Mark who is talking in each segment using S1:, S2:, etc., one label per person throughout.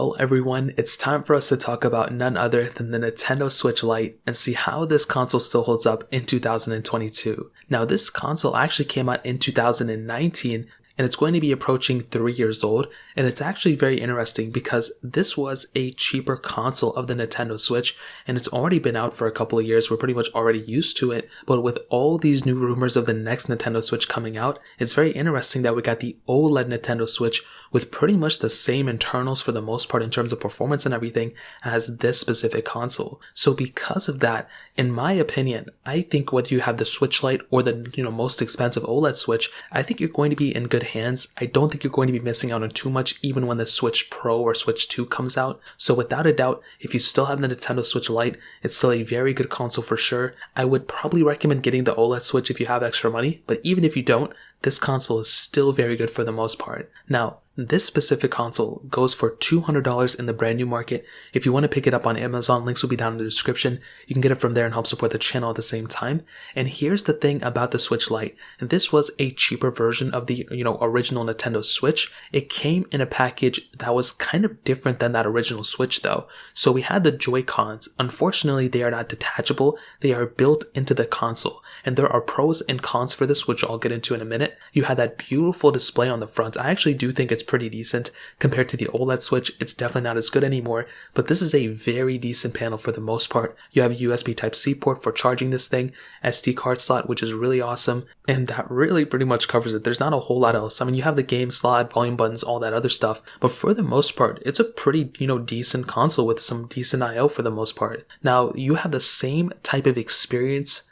S1: Well, everyone, it's time for us to talk about none other than the Nintendo Switch Lite and see how this console still holds up in 2022. Now, this console actually came out in 2019, and it's going to be approaching 3 years old, and it's actually very interesting because this was a cheaper console of the Nintendo Switch, and it's already been out for a couple of years. We're pretty much already used to it, but with all these new rumors of the next Nintendo Switch coming out, it's very interesting that we got the OLED Nintendo Switch with pretty much the same internals for the most part in terms of performance and everything as this specific console. So because of that, in my opinion, I think whether you have the Switch Lite or the most expensive OLED Switch, I think you're going to be in good hands. I don't think you're going to be missing out on too much even when the Switch Pro or Switch 2 comes out. So without a doubt, if you still have the Nintendo Switch Lite, it's still a very good console for sure. I would probably recommend getting the OLED Switch if you have extra money, but even if you don't, this console is still very good for the most part. Now, this specific console goes for $200 in the brand new market. If you want to pick it up on Amazon, links will be down in the description. You can get it from there and help support the channel at the same time. And here's the thing about the Switch Lite. This was a cheaper version of the, original Nintendo Switch. It came in a package that was kind of different than that original Switch though. So we had the Joy-Cons. Unfortunately, they are not detachable. They are built into the console. And there are pros and cons for this, which I'll get into in a minute. You had that beautiful display on the front. I actually do think it's pretty decent compared to the OLED Switch. It's definitely not as good anymore, but this is a very decent panel for the most part. You have a USB Type-C port for charging this thing, SD card slot, which is really awesome, and that really pretty much covers it. There's not a whole lot else. I mean, you have the game slot, volume buttons, all that other stuff, but for the most part, it's a pretty, decent console with some decent I/O for the most part. Now, you have the same type of experience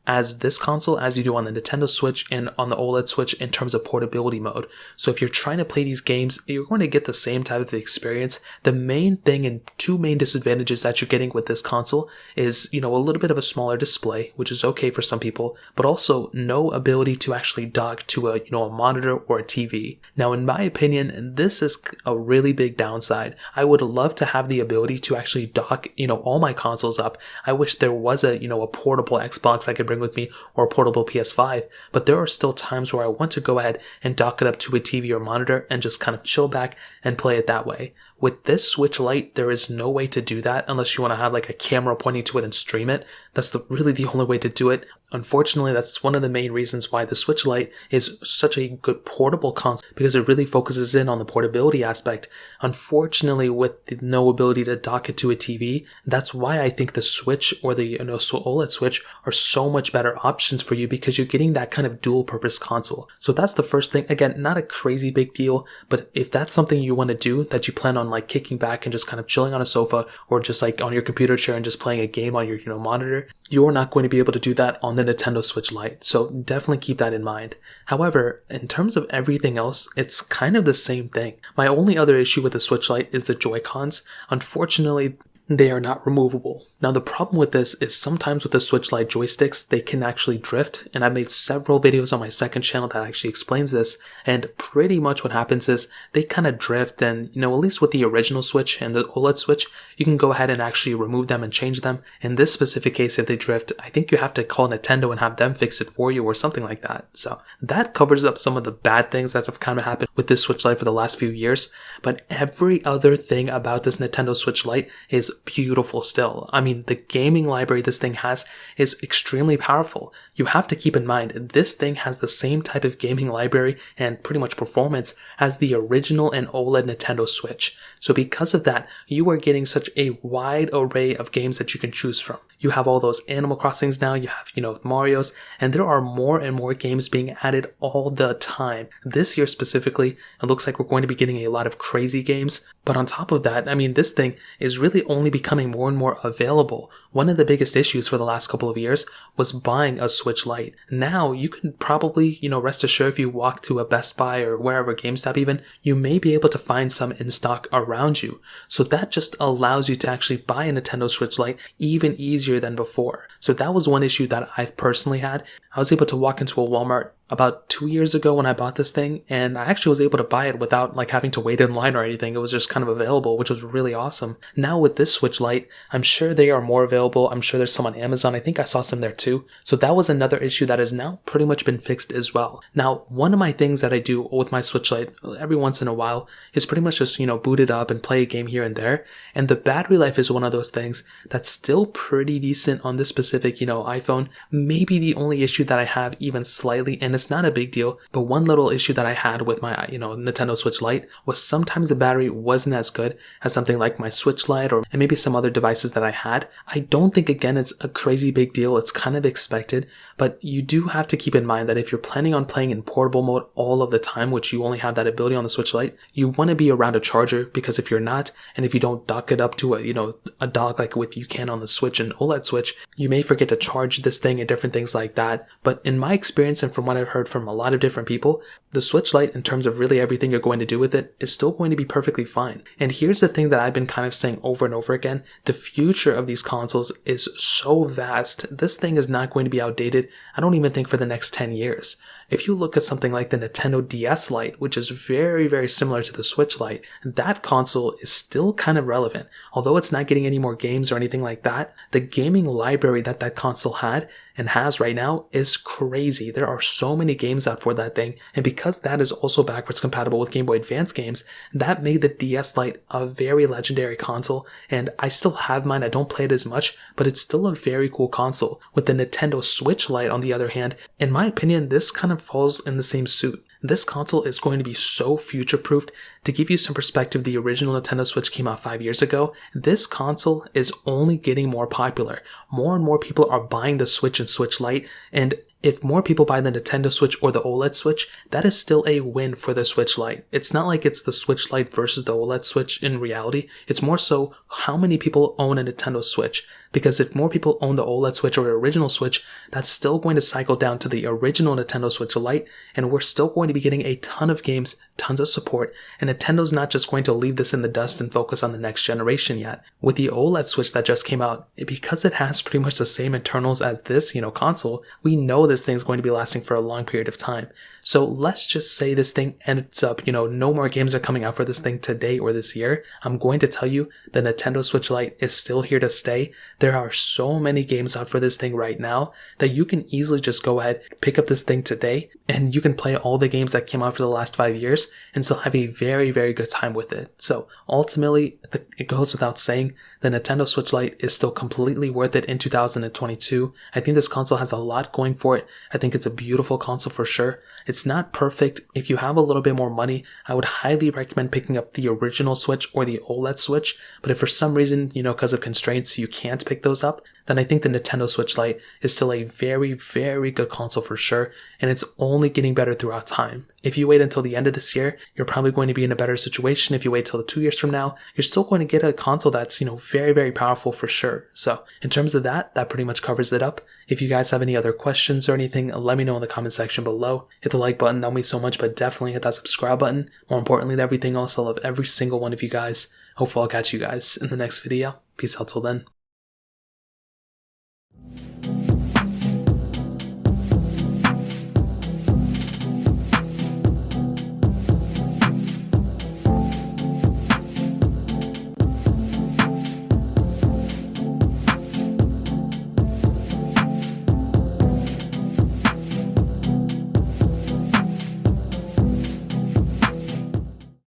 S1: as this console as you do on the Nintendo Switch and on the OLED Switch in terms of portability mode. So if you're trying to play these games, you're going to get the same type of experience. The main thing and two main disadvantages that you're getting with this console is, a little bit of a smaller display, which is okay for some people, but also no ability to actually dock to a monitor or a TV. Now, in my opinion, this is a really big downside. I would love to have the ability to actually dock, all my consoles up. I wish there was a portable Xbox I could bring with me or a portable PS5, but there are still times where I want to go ahead and dock it up to a TV or monitor and just kind of chill back and play it that way. With this Switch Lite, there is no way to do that unless you want to have like a camera pointing to it and stream it. That's really the only way to do it. Unfortunately, that's one of the main reasons why the Switch Lite is such a good portable console, because it really focuses in on the portability aspect. Unfortunately, with the no ability to dock it to a TV, that's why I think the Switch or the OLED Switch are so much better options for you, because you're getting that kind of dual purpose console. So that's the first thing. Again, not a crazy big deal, but if that's something you want to do, that you plan on like kicking back and just kind of chilling on a sofa or just like on your computer chair and just playing a game on your monitor, you're not going to be able to do that on the Nintendo Switch Lite. So definitely keep that in mind. However, in terms of everything else, it's kind of the same thing. My only other issue with the Switch Lite is the Joy-Cons. Unfortunately, they are not removable. Now, the problem with this is sometimes with the Switch Lite joysticks, they can actually drift, and I've made several videos on my second channel that actually explains this, and pretty much what happens is they kind of drift, and at least with the original Switch and the OLED Switch, you can go ahead and actually remove them and change them. In this specific case, if they drift, I think you have to call Nintendo and have them fix it for you or something like that. So that covers up some of the bad things that have kind of happened with this Switch Lite for the last few years, but every other thing about this Nintendo Switch Lite is beautiful still. I mean, the gaming library this thing has is extremely powerful. You have to keep in mind, this thing has the same type of gaming library and pretty much performance as the original and OLED Nintendo Switch. So because of that, you are getting such a wide array of games that you can choose from. You have all those Animal Crossings now, you have, Mario's, and there are more and more games being added all the time. This year specifically, it looks like we're going to be getting a lot of crazy games. But on top of that, I mean, this thing is really only becoming more and more available. One of the biggest issues for the last couple of years was buying a Switch Lite. Now, you can probably, rest assured if you walk to a Best Buy or wherever, GameStop even, you may be able to find some in stock around you. So that just allows you to actually buy a Nintendo Switch Lite even easier than before. So that was one issue that I've personally had. I was able to walk into a Walmart about 2 years ago when I bought this thing, and I actually was able to buy it without like having to wait in line or anything. It was just kind of available, which was really awesome. Now with this Switch Lite, I'm sure they are more available. I'm sure there's some on Amazon. I think I saw some there too. So that was another issue that has now pretty much been fixed as well. Now, one of my things that I do with my Switch Lite every once in a while is pretty much just, boot it up and play a game here and there. And the battery life is one of those things that's still pretty decent on this specific, iPhone. Maybe the only issue that I have even slightly, and it's not a big deal, but one little issue that I had with my, Nintendo Switch Lite was sometimes the battery wasn't as good as something like my Switch Lite and maybe some other devices that I had. I don't think, again, it's a crazy big deal. It's kind of expected, but you do have to keep in mind that if you're planning on playing in portable mode all of the time, which you only have that ability on the Switch Lite, you want to be around a charger, because if you're not, and if you don't dock it up to a dock like you can on the Switch and OLED Switch, you may forget to charge this thing and different things like that. But in my experience, and from what I've heard from a lot of different people, the Switch Lite, in terms of really everything you're going to do with it, is still going to be perfectly fine. And here's the thing that I've been kind of saying over and over again: the future of these consoles is so vast. This thing is not going to be outdated, I don't even think, for the next 10 years. If you look at something like the Nintendo DS Lite, which is very, very similar to the Switch Lite, that console is still kind of relevant. Although it's not getting any more games or anything like that, the gaming library that that console had and has right now is crazy. There are so many games out for that thing, and because that is also backwards compatible with Game Boy Advance games, that made the DS Lite a very legendary console. And I still have mine. I don't play it as much, but it's still a very cool console. With the Nintendo Switch Lite, on the other hand, in my opinion, this kind of falls in the same suit. This console is going to be so future-proofed. To give you some perspective, the original Nintendo Switch came out 5 years ago. This console is only getting more popular. More and more people are buying the Switch and Switch Lite, and if more people buy the Nintendo Switch or the OLED Switch, that is still a win for the Switch Lite. It's not like it's the Switch Lite versus the OLED Switch in reality. It's more so how many people own a Nintendo Switch. Because if more people own the OLED Switch or the original Switch, that's still going to cycle down to the original Nintendo Switch Lite, and we're still going to be getting a ton of games, tons of support, and Nintendo's not just going to leave this in the dust and focus on the next generation yet. With the OLED Switch that just came out, because it has pretty much the same internals as this, console, we know this thing's going to be lasting for a long period of time. So let's just say this thing ends up, no more games are coming out for this thing today or this year. I'm going to tell you the Nintendo Switch Lite is still here to stay. There are so many games out for this thing right now that you can easily just go ahead, pick up this thing today, and you can play all the games that came out for the last 5 years and still have a very, very good time with it. So ultimately, it goes without saying, the Nintendo Switch Lite is still completely worth it in 2022. I think this console has a lot going for it. I think it's a beautiful console for sure. It's not perfect. If you have a little bit more money, I would highly recommend picking up the original Switch or the OLED Switch. But if for some reason, because of constraints, you can't pick those up, then I think the Nintendo Switch Lite is still a very, very good console for sure, and it's only getting better throughout time. If you wait until the end of this year, you're probably going to be in a better situation. If you wait till 2 years from now, you're still going to get a console that's, very, very powerful for sure. So in terms of that pretty much covers it up. If you guys have any other questions or anything, let me know in the comment section below. Hit the like button, that would mean so much, but definitely hit that subscribe button. More importantly than everything else, I love every single one of you guys. Hopefully I'll catch you guys in the next video. Peace out till then.